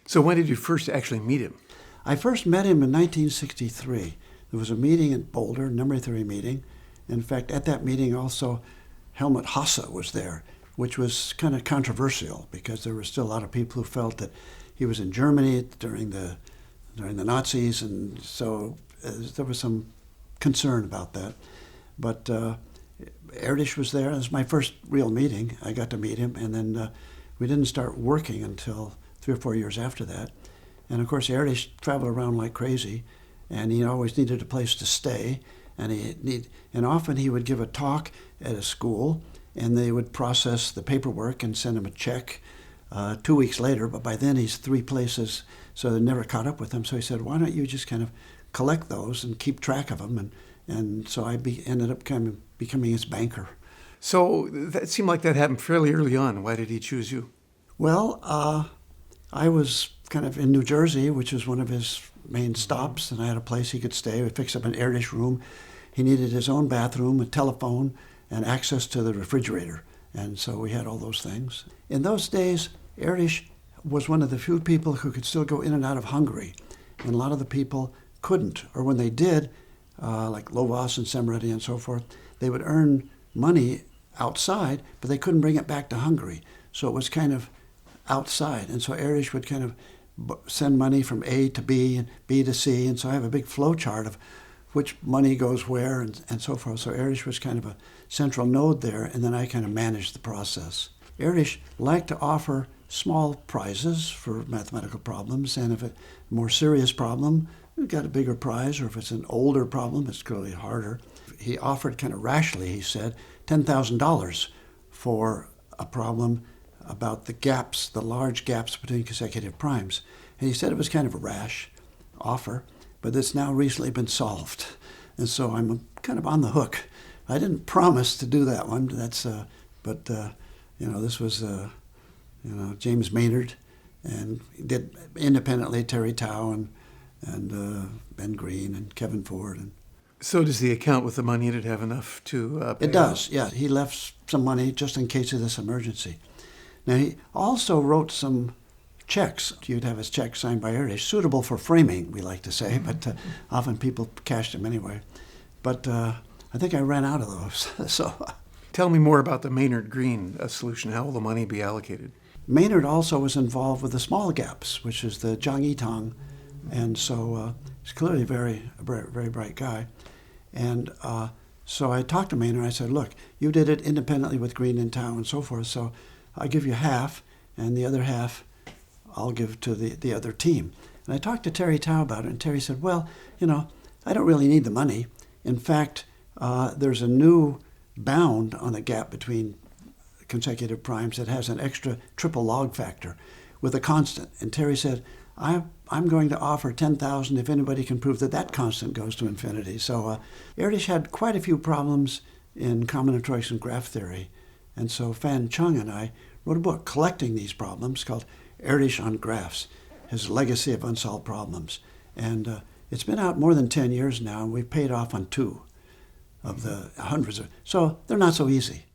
So when did you first actually meet him? I first met him in 1963. There was a meeting in Boulder, number theory meeting. In fact, at that meeting also, Helmut Hasse was there, which was kind of controversial because there were still a lot of people who felt that he was in Germany during the Nazis, and so there was some concern about that. But Erdös was there. It was my first real meeting. I got to meet him, and then we didn't start working until 3 or 4 years after that. And of course, Erdös traveled around like crazy, and he always needed a place to stay. And often he would give a talk at a school, and they would process the paperwork and send him a check 2 weeks later. But by then he's 3 places, so they never caught up with him. So he said, "Why don't you just kind of collect those and keep track of them?" And so I ended up kind of becoming his banker. So that seemed like that happened fairly early on. Why did he choose you? Well, I was kind of in New Jersey, which was one of his main stops, and I had a place he could stay. We fixed up an Erdös room. He needed his own bathroom, a telephone, and access to the refrigerator. And so we had all those things. In those days, Erdös was one of the few people who could still go in and out of Hungary. And a lot of the people couldn't, or when they did, like Lovas and Semredi and so forth, they would earn money outside, but they couldn't bring it back to Hungary. So it was kind of outside. And so Erdös would kind of send money from A to B and B to C. And so I have a big flow chart of which money goes where and so forth. So Erdös was kind of a central node there, and then I kind of managed the process. Erdös liked to offer small prizes for mathematical problems, and if it's a more serious problem, we got a bigger prize, or if it's an older problem, it's clearly harder. He offered kind of rashly, he said, $10,000 for a problem about the gaps, the large gaps between consecutive primes. And he said it was kind of a rash offer, but it's now recently been solved. And so I'm kind of on the hook. I didn't promise to do that one. This was, James Maynard, and he did independently Terry Tao and Ben Green and Kevin Ford. And So does the account with the money, did it have enough to pay it does, yeah. He left some money just in case of this emergency. Now, he also wrote some checks. You'd have his check signed by Erdös, suitable for framing, we like to say, but often people cashed them anyway. But I think I ran out of those. So Tell me more about the Maynard Green solution. How will the money be allocated? Maynard also was involved with the small gaps, which is the Zhang-Yitang, and so he's clearly a very, very bright guy. And so I talked to Maynard. I said, "Look, you did it independently with Green and Tao and so forth, so I'll give you half, and the other half I'll give to the other team." And I talked to Terry Tao about it, and Terry said, "Well, I don't really need the money. In fact, there's a new bound on the gap between consecutive primes that has an extra triple log factor with a constant." And Terry said, I'm going to offer $10,000 if anybody can prove that constant goes to infinity. So Erdös had quite a few problems in combinatorics and graph theory. And so Fan Chung and I wrote a book collecting these problems called Erdös on Graphs, his legacy of unsolved problems. And it's been out more than 10 years now, and we've paid off on 2 of the hundreds. So they're not so easy.